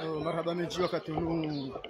مرحبا من جوا كاتونو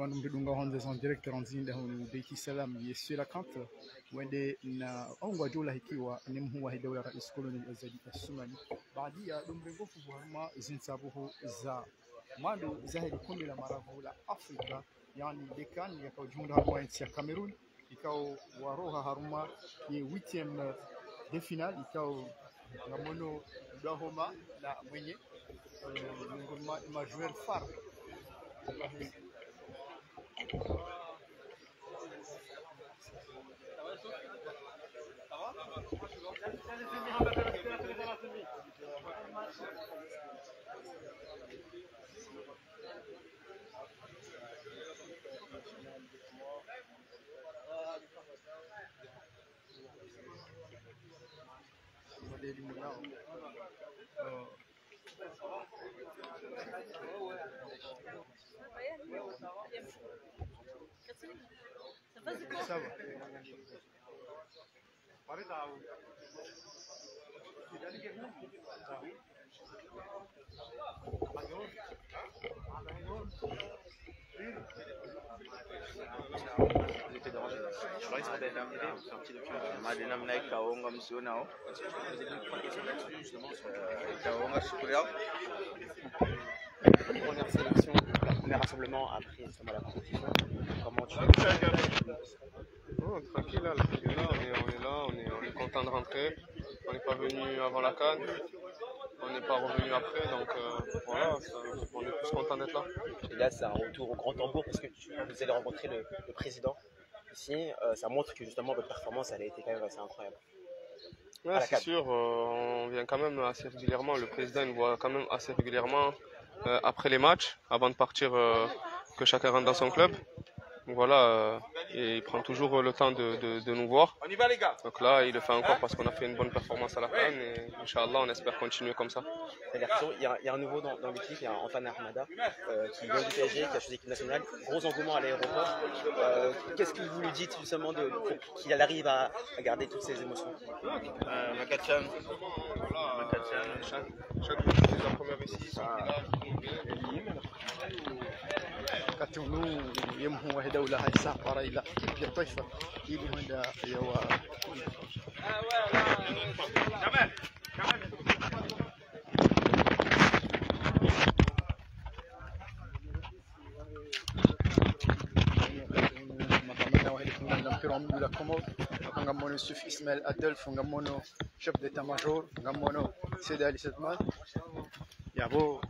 Mdunga honde en direct ranzinda hunu Beki Salam yesula kanta wende na ongwa dola hikiwa ni mhuwa hidola rais koloni azadi asumani baadia dumrengo fubuhama zinsabuhu za mando zahidi kundi la maravu la Afrika yani dekani yakao junda haruma nchi ya Cameroon ikao waroha haruma ye 8e de finale ikao ngamono udahoma na mwenye ngoma majoueur phare Ça va. Première sélection, premier rassemblement après justement la compétition. Comment tu Oh, tranquille, là, on est content de rentrer. On n'est pas venu avant la CAN, on n'est pas revenu après, donc voilà, on est plus content d'être là. Et là, c'est un retour au grand tambour parce que vous allez rencontrer le président ici. Ça montre que justement votre performance elle a été quand même assez incroyable. Ouais, c'est sûr, on vient quand même assez régulièrement. Le président nous voit quand même assez régulièrement après les matchs, avant de partir, que chacun rentre dans son club. Donc voilà, et il prend toujours le temps de nous voir. On y va les gars. Donc là, il le fait encore parce qu'on a fait une bonne performance à la fin et Inch'Allah, on espère continuer comme ça. Il y a un nouveau dans l'équipe, il y a Antoine Armada qui vient du PSG, qui a choisi l'équipe nationale. Gros engouement à l'aéroport. Qu'est-ce que vous lui dites justement qu'il arrive à garder toutes ses émotions? Makachan. Chaque jour, c'est la première ici. كاتونو يمهم واحدة ولا هاي سافرة إلى كيف طيفة يلي هنا يوا مطمئنا واحد كنا نمكرهم ولا كومود نغمونو يوسف إسماعيل أدلف نغمونو شيف ديتا ماجور نغمونو سيد علي سدمان يابو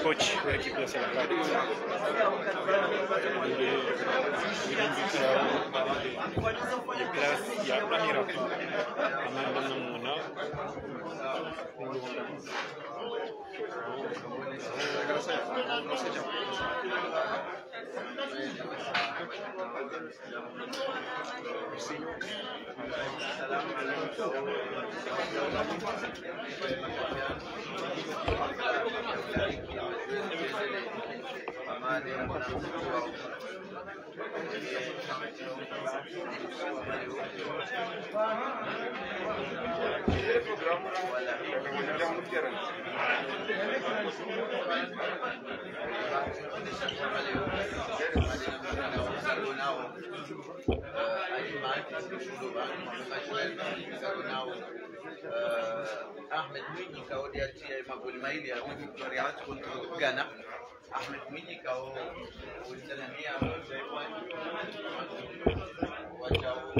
coach wa équipe nationale ya classe ya première amanda namuna Ahmed Mwinyi kaodia tia magoli mawili ya Victoria contra Ghana. Ahmed Mwinyi kao Tanzania wajao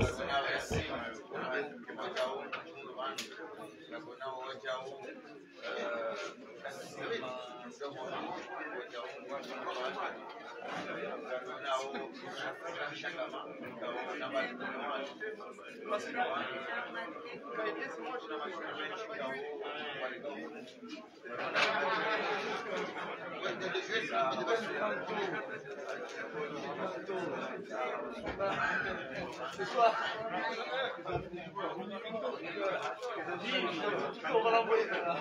ce soir. On va l'envoyer là.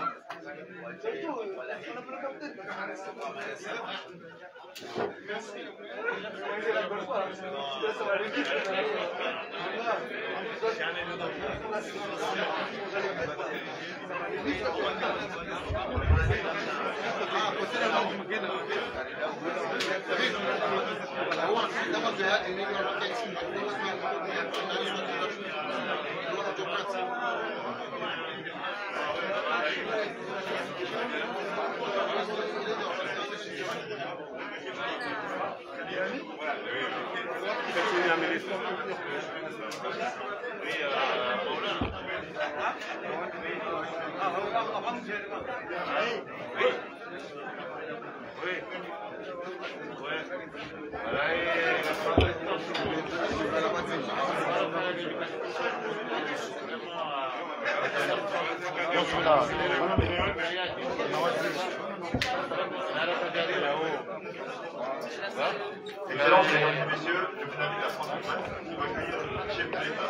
Excellences, mesdames et messieurs, je vous invite à prendre place pour accueillir le chef de l'État.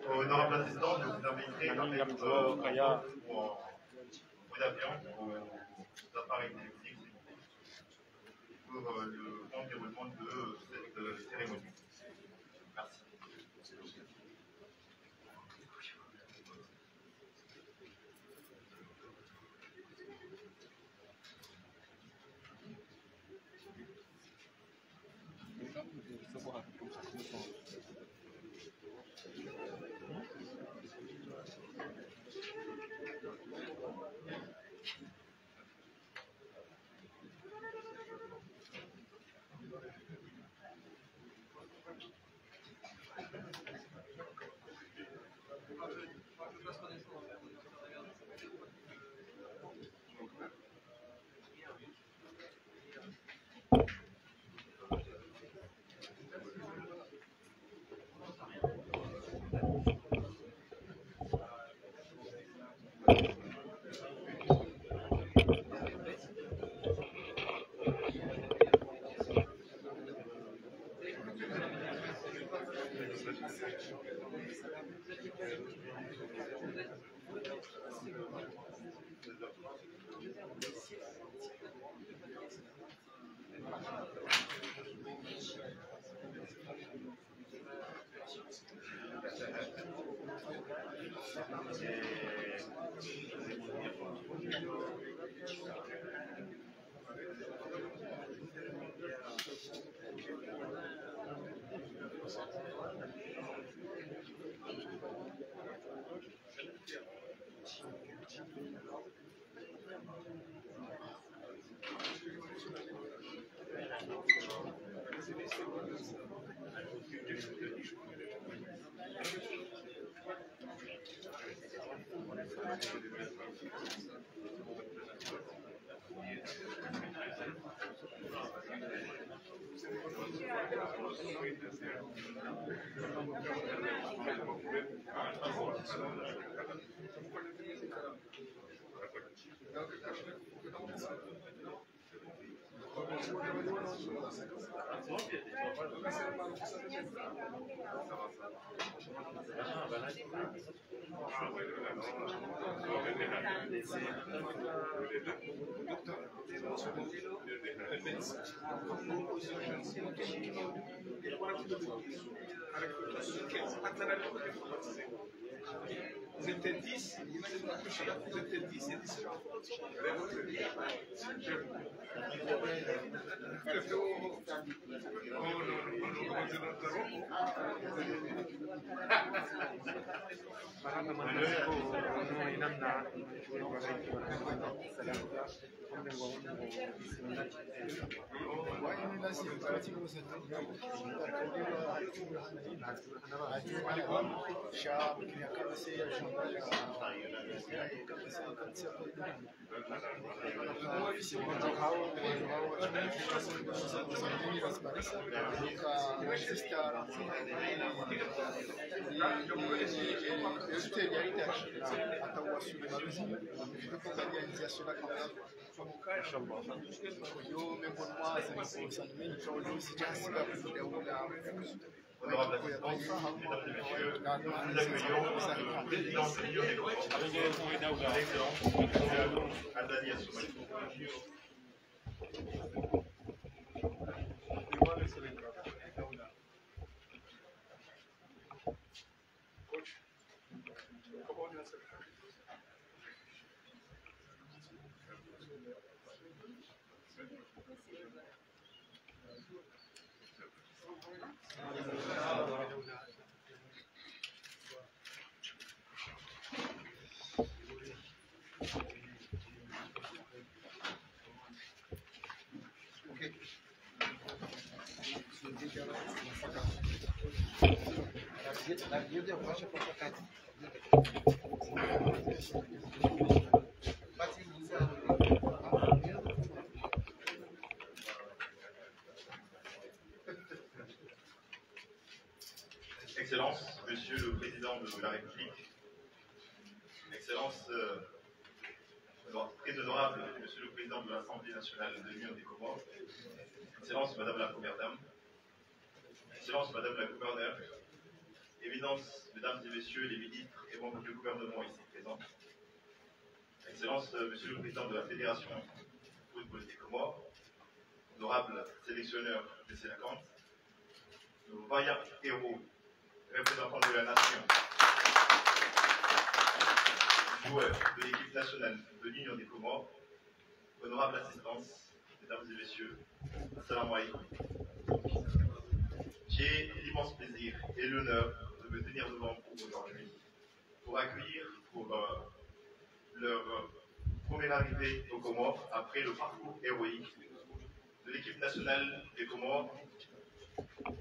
Honorable Président, je vous inviterai à mettre vos avions, vos appareils téléphoniques pour le bon déroulement de cette cérémonie. Merci. Vous êtes 10, vous êtes 10 et 10. Honorable assistance, mesdames et messieurs, nous accueillons le président de l'Union des communes, l'excellence Azali Assoumani. Excellence, Monsieur le Président de la République, Excellence, très honorable Monsieur le Président de l'Assemblée nationale de l'Union des Comores, Excellence Madame la Première Dame, Excellence Madame la Gouverneure, Éminence Mesdames et Messieurs les ministres et membres du gouvernement ici présents, Excellence Monsieur le Président de la Fédération de football des Comores, honorable sélectionneur de Sénacante, nos vaillants héros, représentants de la nation, joueurs de l'équipe nationale de l'Union des Comores, honorable assistance, mesdames et messieurs, assalamu alaikum. J'ai l'immense plaisir et l'honneur de me tenir devant vous aujourd'hui pour accueillir pour leur première arrivée aux Comores après le parcours héroïque de l'équipe nationale des Comores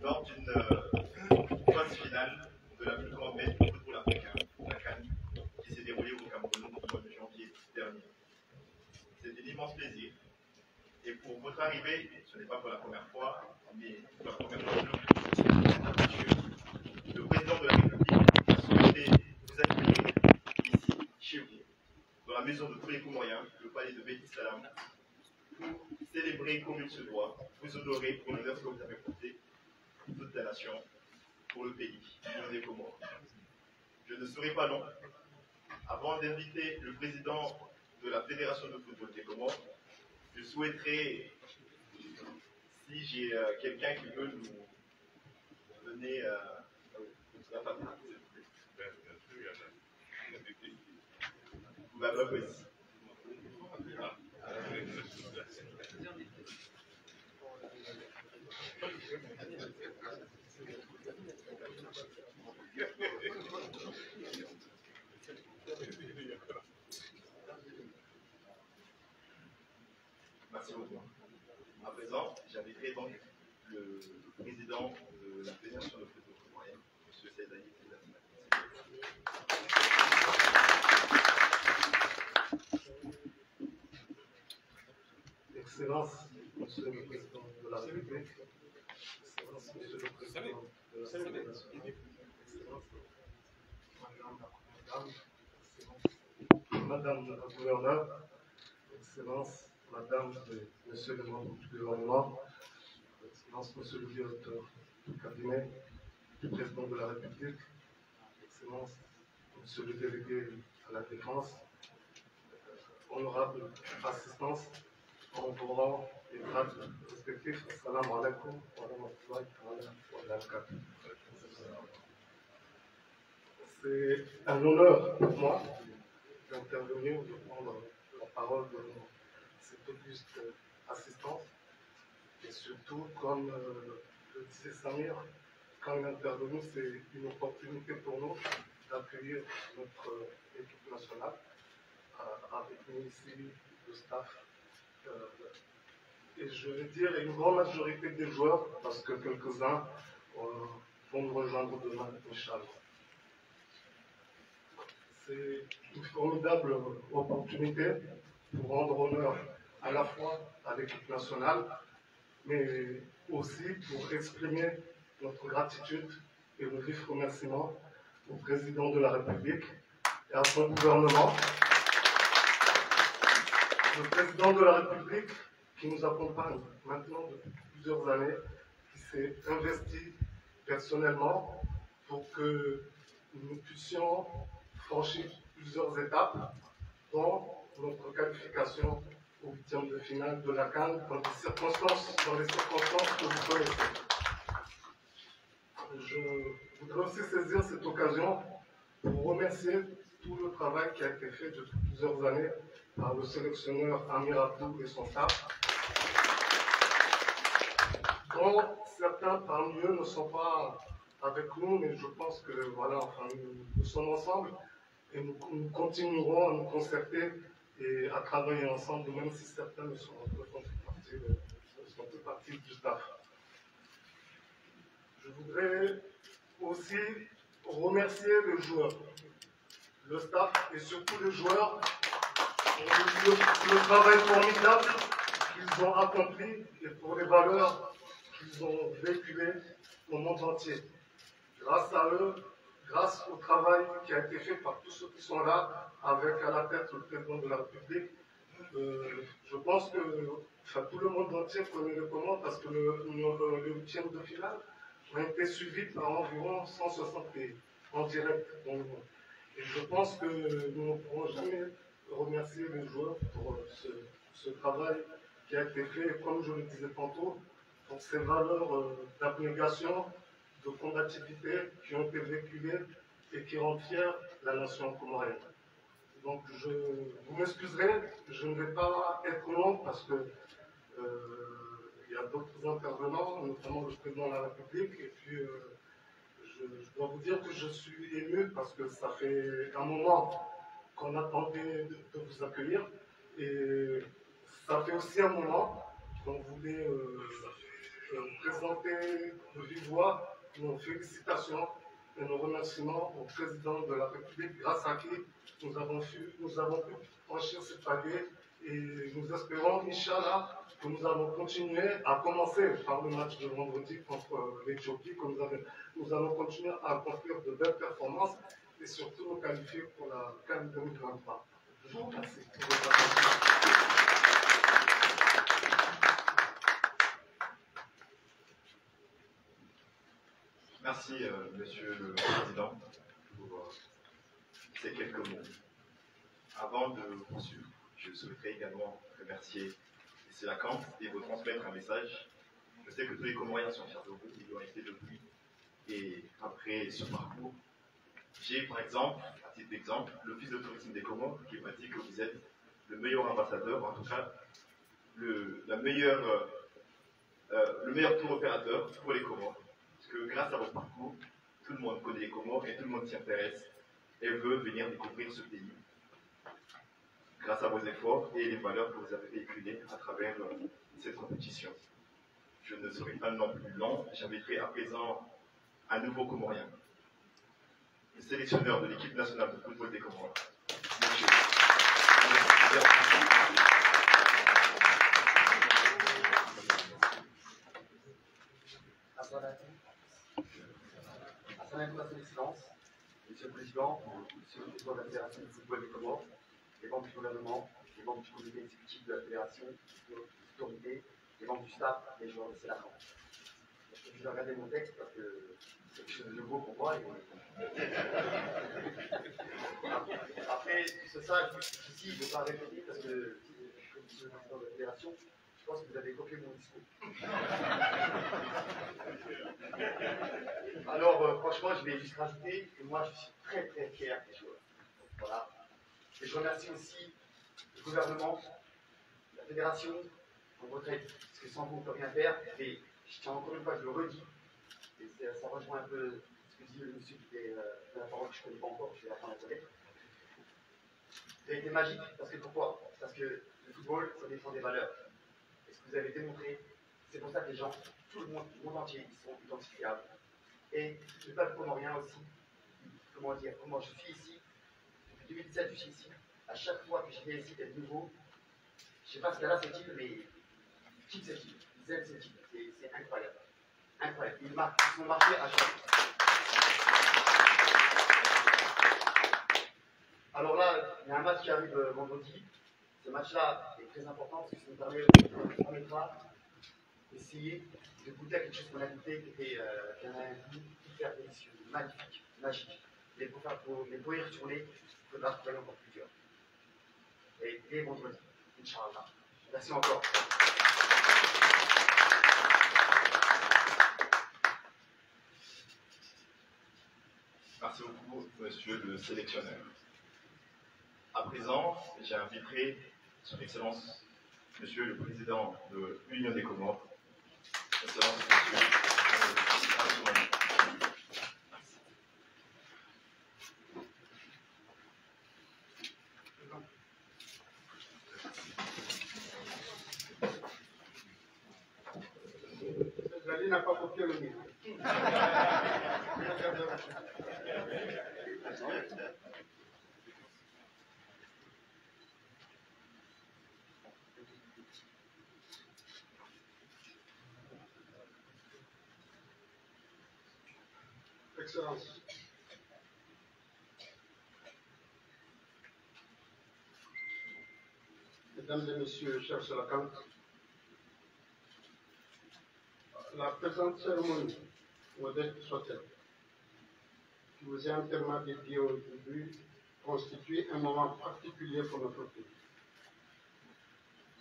lors d'une phase finale de la plus grande fête du football africain, la CAN, qui s'est déroulée au Cameroun au mois de janvier dernier. C'est un immense plaisir. Et pour votre arrivée, ce n'est pas pour la première fois, mais pour la première fois, le président de la République a souhaité vous accueillir ici, chez vous, dans la maison de tous les Comoriens, le palais de Beit Salam, pour célébrer comme il se doit, vous honorer pour l'honneur que vous avez porté toute la nation pour le pays, l'Union des Comores. Je ne serai pas long. Avant d'inviter le président de la Fédération de football des Comores, je souhaiterais, si j'ai quelqu'un qui veut nous donner la parole, vous m'avez apprécié. Merci beaucoup. À présent, j'inviterai donc le président de la Fédération de football comorien, M. Seydani. Excellence, Monsieur le Président de la République, Excellence, Monsieur le Président de la Fédération, Excellence, Madame la Gouverneure, Excellence, Madame et Monsieur le membre du gouvernement, Excellence, Monsieur le directeur du cabinet du Président de la République, Excellence, Monsieur le délégué à la Défense, honorable assistance, en vos rangs et grades respectifs, assalamu alaikum wa rahmatullahi wa barakatuh. C'est un honneur pour moi d'intervenir, de prendre la parole de cette auguste assistance. Et surtout, comme le disait Samir, quand il est intervenu, c'est une opportunité pour nous d'accueillir notre équipe nationale avec nous ici, le staff. Et je vais dire une grande majorité des joueurs, parce que quelques-uns vont nous rejoindre demain, Inch'Allah. C'est une formidable opportunité pour rendre honneur à la fois à l'équipe nationale, mais aussi pour exprimer notre gratitude et le vif remerciement au président de la République et à son gouvernement. Le président de la République qui nous accompagne maintenant depuis plusieurs années, qui s'est investi personnellement pour que nous puissions franchir plusieurs étapes, dont notre qualification au 8e de finale de la CAN dans les circonstances que vous connaissez. Je voudrais aussi saisir cette occasion pour remercier tout le travail qui a été fait depuis plusieurs années par le sélectionneur Amir Abdou et son staff, dont certains parmi eux ne sont pas avec nous, mais je pense que voilà, enfin, nous sommes ensemble et nous continuerons à nous concerter et à travailler ensemble, même si certains ne sont plus partie du staff. Je voudrais aussi remercier les joueurs, le staff et surtout les joueurs pour le travail formidable qu'ils ont accompli et pour les valeurs qu'ils ont véhiculées au monde entier. Grâce à eux, grâce au travail qui a été fait par tous ceux qui sont là, avec à la tête le président de la République, je pense que tout le monde entier connaît le comment, parce que le 8e de finale a été suivi par environ 160 pays en direct dans le monde. Et je pense que nous ne pourrons jamais remercier les joueurs pour ce travail qui a été fait, comme je le disais tantôt, pour ces valeurs d'abnégation, de combativité qui ont été véhiculées et qui rendent fière la nation comorienne. Donc vous m'excuserez, je ne vais pas être long parce que il y a d'autres intervenants, notamment le président de la République, et puis je dois vous dire que je suis ému parce que ça fait un moment qu'on attendait de vous accueillir, et ça fait aussi un moment qu'on voulait présenter de vive voix nos félicitations et nos remerciements au président de la République, grâce à qui nous avons pu franchir ce palier, et nous espérons, Inch'Allah, que nous allons continuer à commencer par le match de vendredi contre l'Éthiopie, que nous allons continuer à accomplir de belles performances et surtout nous qualifier pour la CAN 2023. Je vous remercie pour votre attention. Merci, Monsieur le Président, pour ces quelques mots. Avant de poursuivre, je souhaiterais également remercier M. Lacan et vous transmettre un message. Je sais que tous les Comoriens sont fiers de vous, ils l'ont été depuis. Et après ce parcours, j'ai par exemple, à titre d'exemple, l'Office de tourisme des Comores qui m'a dit que vous êtes le meilleur ambassadeur, en tout cas le meilleur tour opérateur pour les Comores. Parce que grâce à votre parcours, tout le monde connaît les Comores et tout le monde s'y intéresse et veut venir découvrir ce pays. Grâce à vos efforts et les valeurs que vous avez véhiculées à travers cette compétition. Je ne serai pas non plus long, j'inviterai à présent un nouveau Comorien, le sélectionneur de l'équipe nationale de football des Comores. Monsieur. Monsieur le Président, Monsieur le Président de la Fédération de football des Comores, les membres du gouvernement, les membres du comité exécutif de la Fédération, les autorités, les membres du staff, les joueurs de Célacan. Je vais regarder mon texte parce que c'est quelque chose de nouveau pour moi. Après, tout ça, ici, je ne vais pas répéter parce que je suis le président de la Fédération. Je pense que vous avez copié mon discours. Alors, franchement, je vais juste rajouter que moi, je suis très très fier des joueurs. Voilà. Et je remercie aussi le gouvernement, la fédération, en retraite, parce que sans vous, on ne peut rien faire. Et je tiens encore une fois, je le redis, et ça rejoint un peu ce que dit le monsieur qui était de la parole que je ne connais pas encore, je vais apprendre à connaître. Ça a été magique, parce que pourquoi? Parce que le football, ça défend des valeurs. Et ce que vous avez démontré, c'est pour ça que les gens, tout le monde entier, ils sont identifiables. Et le peuple comorien aussi, comment dire, comment je suis ici, depuis 2017 je suis ici, à chaque fois que je viens ici d'être nouveau, je ne sais pas ce qu'elle a cette île, mais ils kiffent cette île, ils aiment cette île, c'est incroyable. Incroyable, ils sont marqués à chaque fois. Alors là, il y a un match qui arrive vendredi. Ce match-là est très important parce que ça nous permettra d'essayer de goûter à quelque chose qu'on a goûté qui a un goût hyper délicieux, magnifique, magique. Mais pour y retourner, il faudra travailler encore plus dur. Et dès vendredi, Inch'Allah. Merci encore. Merci beaucoup, monsieur le sélectionneur. À présent, j'inviterai son Excellence, monsieur le Président de l'Union des Comores, Excellence, monsieur Assoumani. Zali n'a pas copié le mien. Excellence. Mesdames et messieurs, chers Célacan, la présente cérémonie, modeste soit-elle, qui vous est entièrement dédiée aujourd'hui, constitue un moment particulier pour notre pays.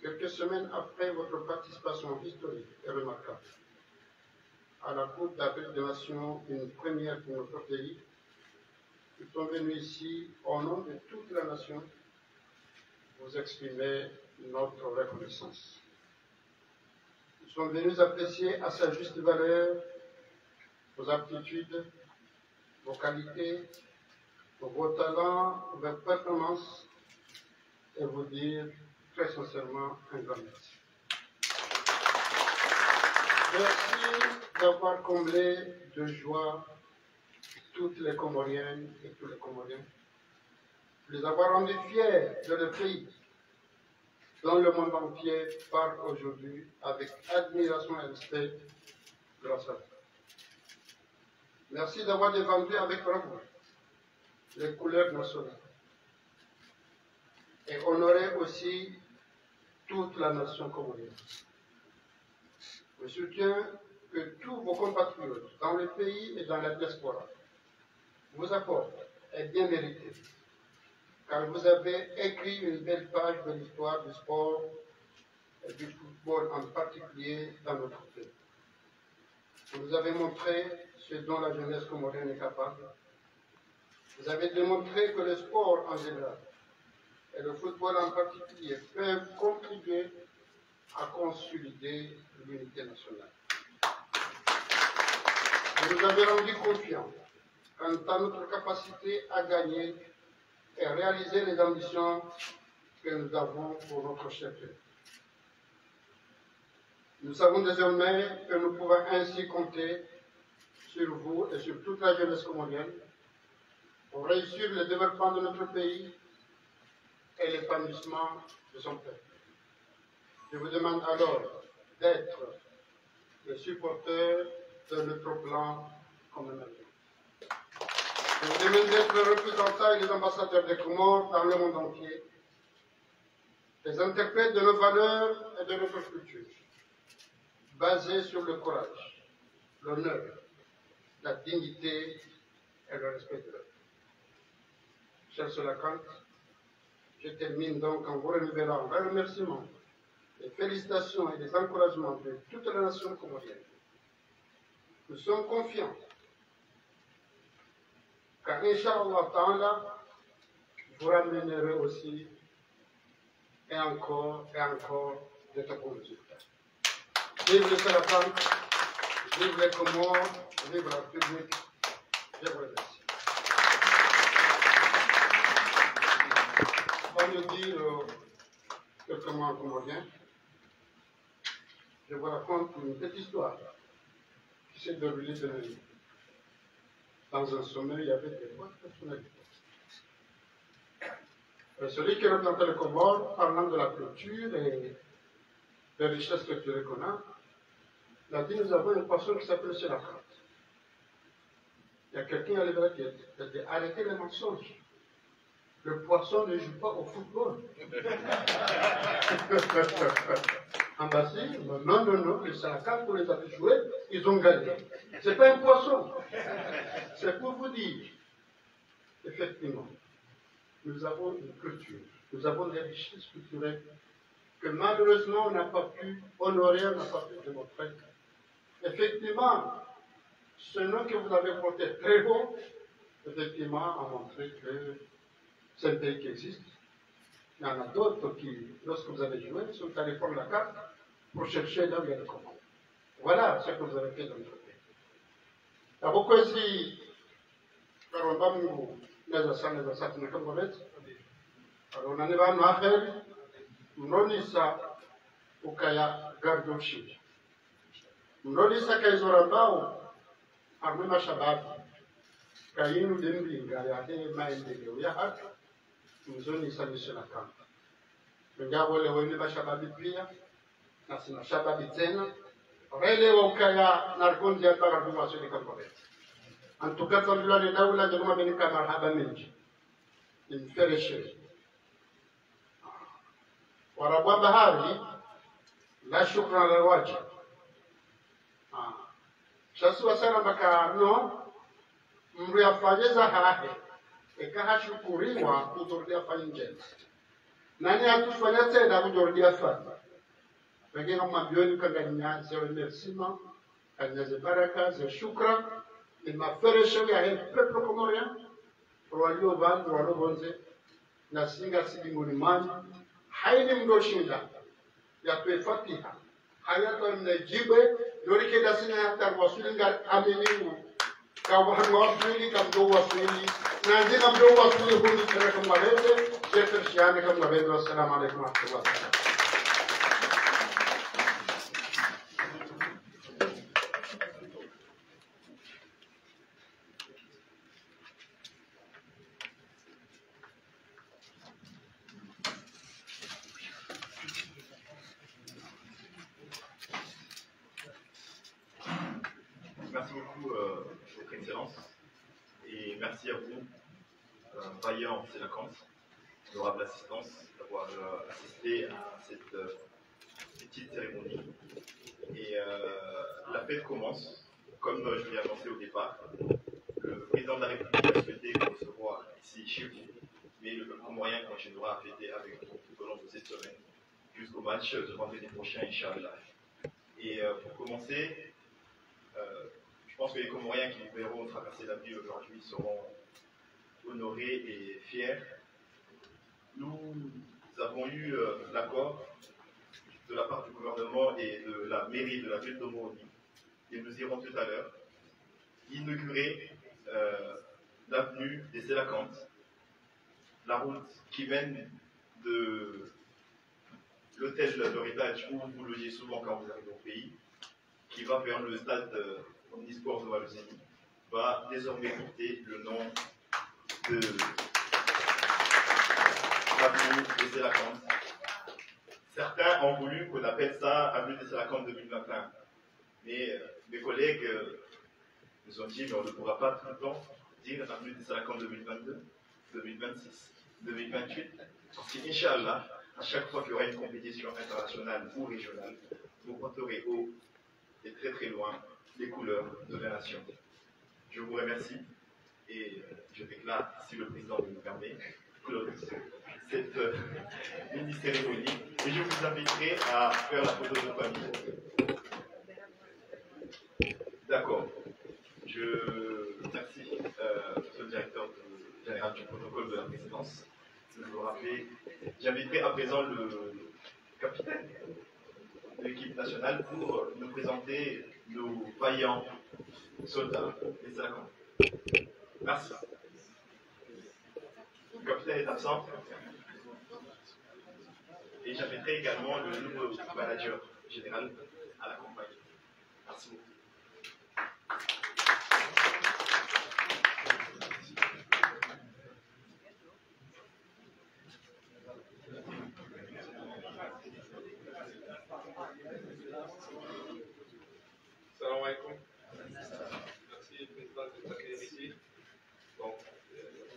Quelques semaines après votre participation historique et remarquable à la Coupe d'Afrique des Nations, une première pour notre pays, nous sommes venus ici, au nom de toute la nation, vous exprimer notre reconnaissance. Nous sommes venus apprécier à sa juste valeur vos aptitudes, vos qualités, vos talents, vos performances, et vous dire très sincèrement un grand merci. Merci d'avoir comblé de joie toutes les Comoriennes et tous les Comoriens, de les avoir rendus fiers de leur pays, dont le monde entier parle aujourd'hui avec admiration et respect grâce à vous. Merci d'avoir défendu avec bravoure les couleurs nationales et honoré aussi toute la nation comorienne. Le soutien que tous vos compatriotes dans le pays et dans la diaspora vous apportent est bien mérité, car vous avez écrit une belle page de l'histoire du sport et du football en particulier dans notre pays. Vous nous avez montré ce dont la jeunesse comorienne est capable. Vous avez démontré que le sport en général et le football en particulier peuvent contribuer à consolider l'unité nationale. Vous nous avez rendu confiants quant à notre capacité à gagner et réaliser les ambitions que nous avons pour notre cher pays. Nous savons désormais que nous pouvons ainsi compter sur vous et sur toute la jeunesse comorienne pour réussir le développement de notre pays et l'épanouissement de son peuple. Je vous demande alors d'être le supporteur de notre plan commun. Je vous demande d'être le représentant et les ambassadeurs des Comores dans le monde entier, les interprètes de nos valeurs et de notre culture, basées sur le courage, l'honneur, la dignité et le respect de l'autre. Cher Solakant, je termine donc en vous renouvelant un remerciement, des félicitations et des encouragements de toute la nation comorienne. Nous sommes confiants car, Inch'Allah Ta'ala, vous ramènerez aussi et encore de très bons résultats. Vive le Solakant, vive les Comores, vive la République. Je vous remercie. On me dit quelques mots en comorien. Je vous raconte une petite histoire qui s'est déroulée dans un sommet. Il y avait des bonnes personnalités. Celui qui représentait le Comore, parlant de la culture et des richesses culturelles qu'on a, il a dit: nous avons une poisson qui s'appelle Solakant. Il y a quelqu'un qui a levé la tête. Il a dit: arrêtez les mensonges. Le poisson ne joue pas au football. Ambassade, non, les Solakant, pour les avoir joués, ils ont gagné. Ce n'est pas un poisson. C'est pour vous dire, effectivement, nous avons une culture, nous avons des richesses culturelles que malheureusement on n'a pas pu honorer, on n'a pas pu démontrer. Effectivement, ce nom que vous avez porté très beau, effectivement, a montré que c'est un pays qui existe. Il y en a d'autres qui, lorsque vous avez joué, sont allés prendre la carte pour chercher là où il y a des commandes. Voilà ce que vous avez fait dans notre pays. Il y a beaucoup ici, alors on en est va mahel, mnonisa ukaya gardoshi. Mnonisa kaizorambao, arme mashababi, kayinu dembinga ya he maendeleo ya haki, mzonisa ni Solakant. Ngabo le wene mashababi pia, na si mashababi tena, rele ukaya narkondi ya bagarduwa soli kampore. En tout cas, comme là, les daoulas de l'homme béni marhaba minji. Il me fait réchauffer. Warabwa bahari, la shukran la waji. Shasu wasara baka no, mru ya fanyeza hahe, eka hashukuriwa kutordia fanjeni. Nani atufanya tena kutordia fanya? Pengine kama bioni kanganya zero remerciement, kanya ze baraka, ze shukran. Il m'a fait réchauffer à un peuple comorien, pour aller au Val, pour aller au Bonze, na singa silingulimani, haini mdoshinda, ya pe fatiha, hayata mnajibe, yorike da sina hata wasulinga aminimu, kawahan wasuli, kamdo wasuli, na nzina mdo wasuli hundi tere kumaweze, shefer shiane kumaweze, wassalamu alaikum wa rahmatullahi wa barakatuh. Merci beaucoup, Votre Excellence, et merci à vous, vaillants Solakant, honorable assistance, d'avoir assisté à cette petite cérémonie Et la fête commence, comme je l'ai annoncé au départ. Le président de la République a souhaité vous recevoir ici chez vous, mais le peuple comorien continuera à fêter avec vous tout au long de cette semaine, jusqu'au match de vendredi prochain, Inch'Allah. Et pour commencer, je pense que les Comoriens qui nous verront traverser la ville aujourd'hui seront honorés et fiers. Nous avons eu l'accord de la part du gouvernement et de la mairie de la ville de Moroni, et nous irons tout à l'heure inaugurer l'avenue des Sélacantes, la route qui mène de l'hôtel d'Héritage où vous logez souvent quand vous arrivez au pays, qui va vers le stade omnisport de Wallonie, va désormais porter le nom de l'avenue des Sélacantes. Certains ont voulu qu'on appelle ça avenue des Sélacantes 2021, mais mes collègues nous ont dit mais on ne pourra pas tout le temps dire avenue des Sélacantes 2022, 2026, 2028, parce qu'Inch'Allah, à chaque fois qu'il y aura une compétition internationale ou régionale, vous porterez haut et très très loin les couleurs de la nation. Je vous remercie et je déclare, si le président nous permet, close cette mini-cérémonie et je vous inviterai à faire la photo de famille. D'accord. Je remercie le directeur général du protocole de la présidence de vous rappeler. J'inviterai à présent le capitaine de l'équipe nationale pour nous présenter nos vaillants soldats des Sélacantes. Merci. Le capitaine est absent. Et j'inviterai également le nouveau manager général à la compagnie. Merci beaucoup. Salam alaikum. Merci, président, de t'accueillir ici. Bon,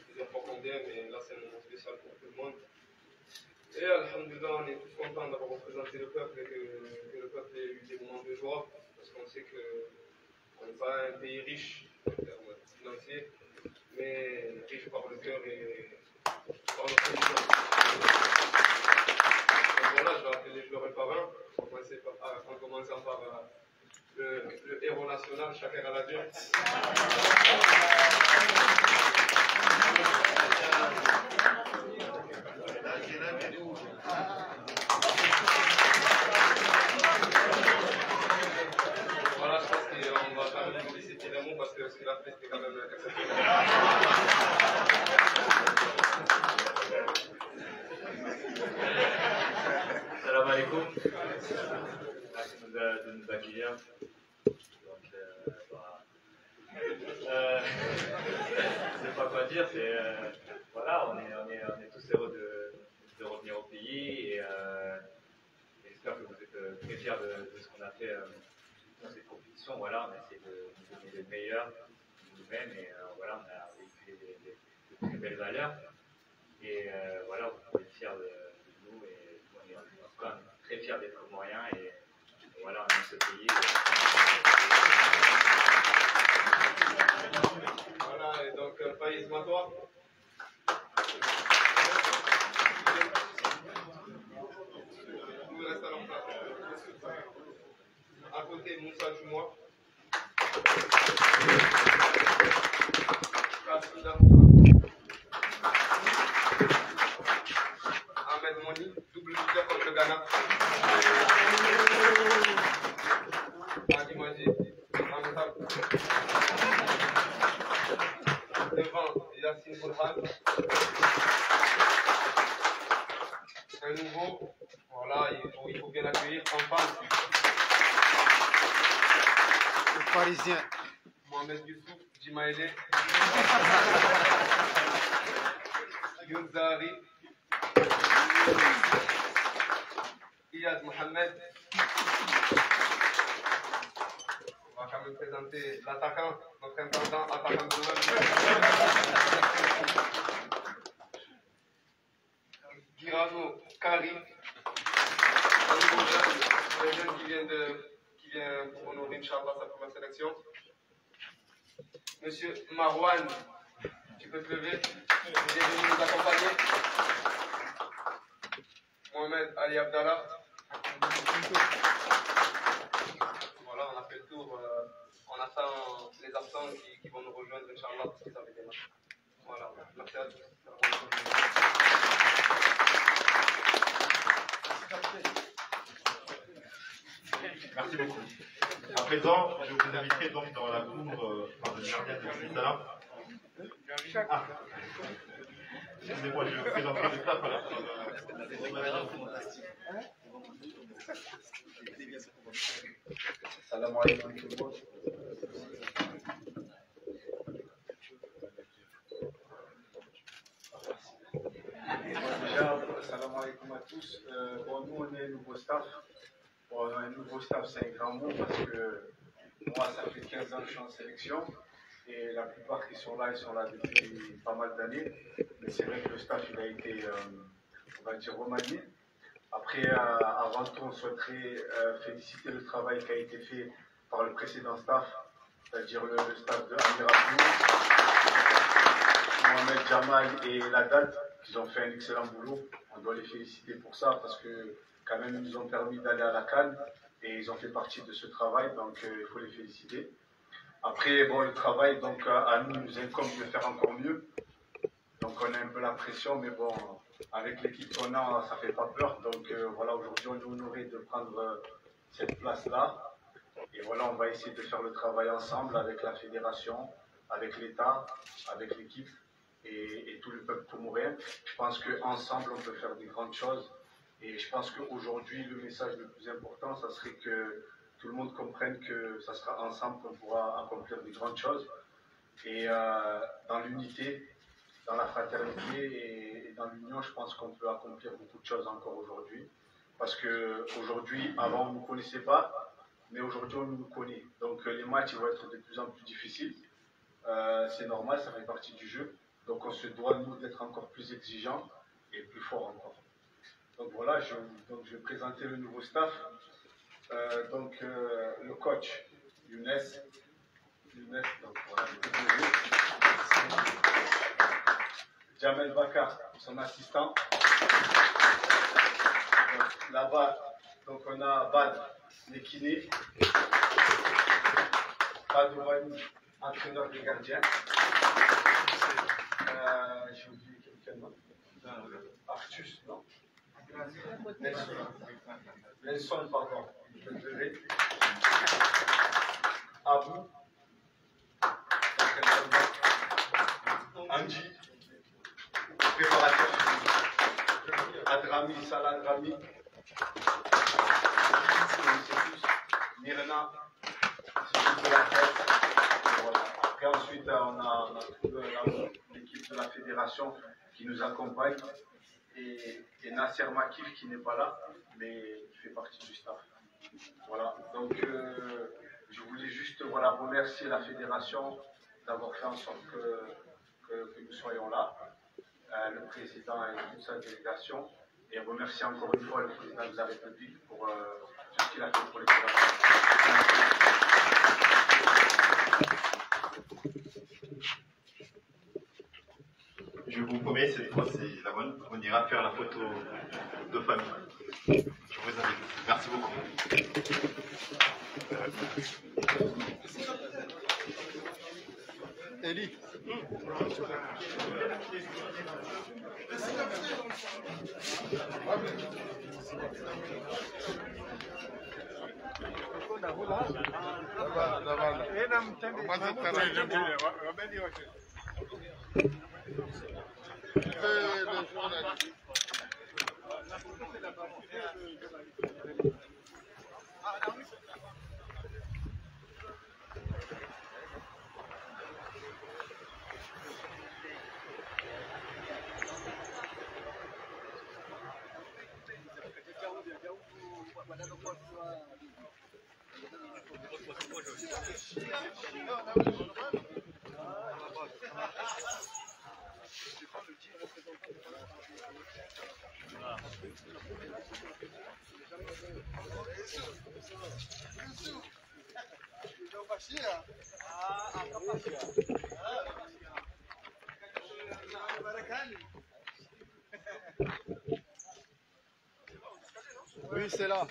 plusieurs fois qu'on vient, mais là c'est un moment spécial pour tout le monde. Et alhamdoulilah, on est tous contents d'avoir représenté le peuple et que le peuple ait eu des moments de joie, parce qu'on sait qu'on n'est pas un pays riche en termes financiers, mais riche par le cœur et par notre religion. Donc voilà, je vais appeler le parrain, en commençant par le héros national, Chaker Aladir. Voilà, je pense qu'on va quand même féliciter les mots parce que ce qu'il a fait, c'était quand même exceptionnel. Salam alaikum. Merci de nous accueillir. Donc, je ne sais pas quoi dire, voilà, on est tous heureux de revenir au pays et j'espère que vous êtes très fiers de ce qu'on a fait dans cette compétition. Voilà, on a essayé de nous donner le meilleur de nous-mêmes et voilà, on a véhiculé de très belles valeurs et voilà, vous pouvez être fiers de nous et on est en tout cas très fiers d'être comoriens et voilà, on aime ce pays. Voilà, et donc Faïs Matois. Vous restez à leur place. À côté, Moussa Jumois. Ahmed Moni, double leader contre le Ghana. Adi Maji, Amtab. Devant, Yassine Bourhan. Un nouveau, voilà, il faut bien l'accueillir en face. Le Parisien. Mohamed Youssouf, Jimaïle. Younzari. Iyad Mohamed. On va quand même présenter l'attaquant, notre intendant, attaquant de Girano Kari, un nouveau jeune qui Monsieur Marwan, tu peux te lever, il est venu nous accompagner. Mohamed Ali Abdallah. Voilà, on a fait le tour. On attend les absents qui vont nous rejoindre, Inch'Allah, parce qu'ils avaient des matchs. Voilà, merci à tous. Merci beaucoup. À présent, je vous inviterai donc dans la cour par le gardien de César. Ah. Excusez-moi, je vais présenter le staff à la Salam alaikum tout le monde. Déjà, salam alaikum à tous. Bon, nous, on est un nouveau staff. Bon, un nouveau staff, c'est un grand mot parce que moi, ça fait 15 ans que je suis en sélection. Et la plupart qui sont là, ils sont là depuis pas mal d'années. Mais c'est vrai que le staff, il a été, on va dire, remanié. Après, avant tout, on souhaiterait féliciter le travail qui a été fait par le précédent staff, c'est-à-dire le staff de Amir Abdou, Mohamed Jamal et Ladat, qui ont fait un excellent boulot. On doit les féliciter pour ça parce que quand même, ils nous ont permis d'aller à la CAN et ils ont fait partie de ce travail, donc il faut les féliciter. Après, bon, le travail, donc à nous, nous incombe de faire encore mieux. Donc on a un peu la pression, mais bon, avec l'équipe qu'on a, ça fait pas peur. Donc voilà, aujourd'hui, on est honoré de prendre cette place-là. Et voilà, on va essayer de faire le travail ensemble avec la fédération, avec l'État, avec l'équipe et tout le peuple comorien. Je pense qu'ensemble, on peut faire des grandes choses. Et je pense qu'aujourd'hui, le message le plus important, ça serait que tout le monde comprenne que ça sera ensemble qu'on pourra accomplir des grandes choses. Et dans l'unité, dans la fraternité et dans l'union, je pense qu'on peut accomplir beaucoup de choses encore aujourd'hui. Parce qu'aujourd'hui, avant, on ne nous connaissait pas, mais aujourd'hui, on nous connaît. Donc les matchs vont être de plus en plus difficiles. C'est normal, ça fait partie du jeu. Donc on se doit, nous, d'être encore plus exigeants et plus forts encore. Donc voilà, je vais présenter le nouveau staff. Le coach, Younes, donc voilà, Jamel Bakar, son assistant. Là-bas, donc on a Bad Nekine, Bad Ouani, entraîneur des gardiens. J'ai oublié quelqu'un d'autre. Artus, non? Nelson, pardon. Abou. Andy. Préparateur. Adrami, Salah Adrami. Myrna. C'est de la fête. Voilà. Et ensuite, on a l'équipe de la fédération qui nous accompagne. Et Nasser Makif qui n'est pas là, mais qui fait partie du staff. Voilà, donc je voulais juste remercier la fédération d'avoir fait en sorte que nous soyons là, le président et toute sa délégation, et remercier encore une fois le président de la République pour tout ce qu'il a fait pour les populations. Je vous promets, cette fois c'est la bonne, on ira faire la photo de famille. Je vous invite. Merci beaucoup. Eli. Oui, c'est là.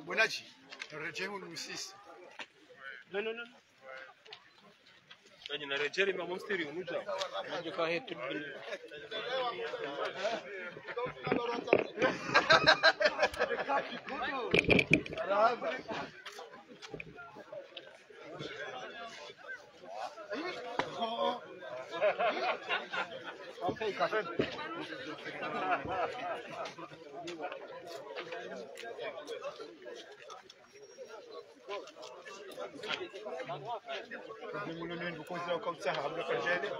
Bonachi, rejea un sisi. No. Kwenye na rejea ima monsteri unuja. Mmoja kwa hetu bini. Okay, café. Vous considérez comme ça, vous le faites.